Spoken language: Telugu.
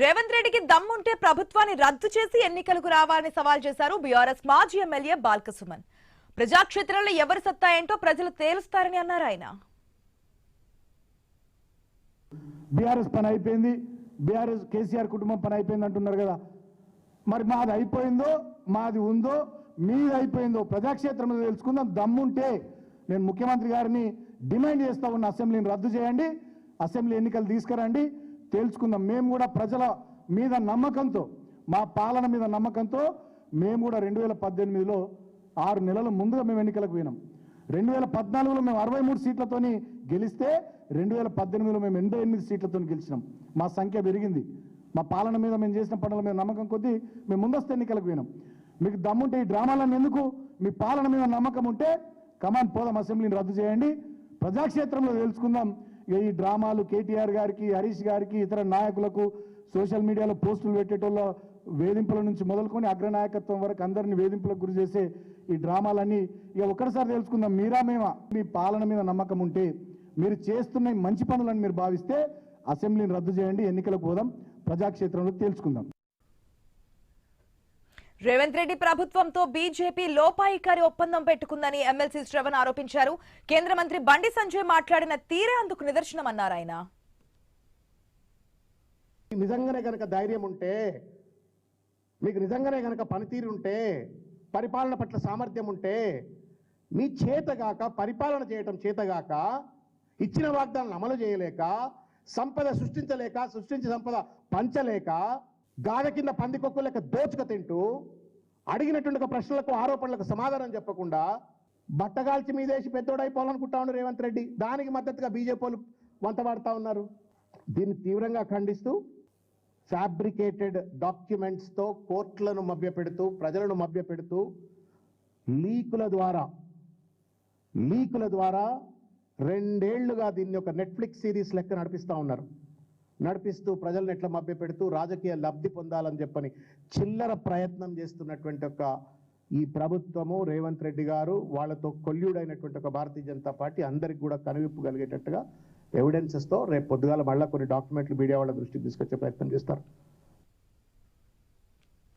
రేవంత్ రెడ్డికి దమ్ముంటే ప్రభుత్వాన్ని రద్దు చేసి ఎన్నికలకు రావాలని సవాల్ చేశారు బీఆర్ఎస్ మాజీ ఎమ్మెల్యే బాల్కసుమన్. ప్రజాక్షేత్రంలో ఎవరి సత్తా ఏంటో ప్రజలు తేలుస్తారని అన్నారు ఆయన. బీఆర్ఎస్ పని అయిపోయింది, బీఆర్ఎస్ కేసీఆర్ కుటుంబం పని అయిపోయింది అంటున్నారు కదా. మరి మాది అయిపోయిందో, మాది ఉందో, మీది అయిపోయిందో ప్రజాక్షేత్రంలో తెలుసుకుందాం. దమ్ముంటే నేను ముఖ్యమంత్రి గారిని డిమాండ్ చేస్తా ఉన్న, అసెంబ్లీని రద్దు చేయండి, అసెంబ్లీ ఎన్నికలు తీసుకురండి, తెలుసుకుందాం. మేము కూడా ప్రజల మీద నమ్మకంతో, మా పాలన మీద నమ్మకంతో మేము కూడా 2018లో 6 నెలల ముందుగా మేము ఎన్నికలకు పోయినాం. 2014లో మేము 63 సీట్లతోని గెలిస్తే 2018లో మేము 88 సీట్లతో గెలిచినాం. మా సంఖ్య పెరిగింది. మా పాలన మీద మేము చేసిన పనుల మీద నమ్మకం కొద్దీ మేము ముందస్తు ఎన్నికలకు పోయినాం. మీకు దమ్ముంటే ఈ డ్రామాలను ఎందుకు? మీ పాలన మీద నమ్మకం ఉంటే కమాన్ పోదాం, అసెంబ్లీని రద్దు చేయండి, ప్రజాక్షేత్రంలో తెలుసుకుందాం. ఈ డ్రామాలు కేటీఆర్ గారికి, హరీష్ గారికి, ఇతర నాయకులకు సోషల్ మీడియాలో పోస్టులు పెట్టేటోళ్ళ వేధింపుల నుంచి మొదలుకొని అగ్రనాయకత్వం వరకు అందరినీ వేధింపులకు గురి చేసే ఈ డ్రామాలన్నీ ఇక ఒక్కసారి తెలుసుకుందాం. మీరా మేమా? మీ పాలన మీద నమ్మకం ఉంటే, మీరు చేస్తున్న మంచి పనులను మీరు భావిస్తే అసెంబ్లీని రద్దు చేయండి, ఎన్నికలకు పోదాం, ప్రజాక్షేత్రంలో తేల్చుకుందాం. రేవంత్ రెడ్డి ప్రభుత్వంతో బీజేపీ లోపాయికారి ఒప్పందం పెట్టుకుందని ఎమ్మెల్సీ శ్రవణ్ ఆరోపించారు. కేంద్ర మంత్రి బండి సంజయ్ మాట్లాడిన తీరే అందుకు నిదర్శనమన్నారు ఆయన. నిజంగానే కనుక ధైర్యం ఉంటే, మీకు నిజంగానే కనుక పనితీరు ఉంటే, పరిపాలన పట్ల సామర్థ్యం ఉంటే, మీ చేతగాక పరిపాలన చేయటం చేతగాక, ఇచ్చిన వాగ్దానాలను అమలు చేయలేక, సంపద సృష్టించలేక, సృష్టించి సంపద పంచలేక, గాథ కింద పందికొక్కు లేక దోచుక తింటూ, అడిగినటువంటి ప్రశ్నలకు ఆరోపణలకు సమాధానం చెప్పకుండా బట్టగాల్చి మీదేసి పెద్దోడైపోవాలనుకుంటా ఉన్నారు రేవంత్ రెడ్డి. దానికి మద్దతుగా బీజేపీలు వంతవాడుతా ఉన్నారు. దీన్ని తీవ్రంగా ఖండిస్తూ ఫ్యాబ్రికేటెడ్ డాక్యుమెంట్స్తో కోర్టులను మభ్యపెడుతూ, ప్రజలను మభ్యపెడుతూ, లీకుల ద్వారా 2 ఏళ్లుగా దీన్ని ఒక నెట్ఫ్లిక్స్ సిరీస్ లెక్క నడిపిస్తూ ప్రజలను ఎట్లా మభ్యపెడుతూ రాజకీయ లబ్ధి పొందాలని చెప్పని చిల్లర ప్రయత్నం చేస్తున్నటువంటి ఈ ప్రభుత్వము, రేవంత్ రెడ్డి గారు, వాళ్ళతో కొల్యూడైనటువంటి భారతీయ జనతా పార్టీ అందరికి కూడా కనువిప్పు కలిగేటట్టుగా ఎవిడెన్సెస్తో రేపు పొద్దుగాల మళ్ళీ కొన్ని డాక్యుమెంట్లు మీడియా వాళ్ళ దృష్టికి తీసుకొచ్చే ప్రయత్నం చేస్తారు.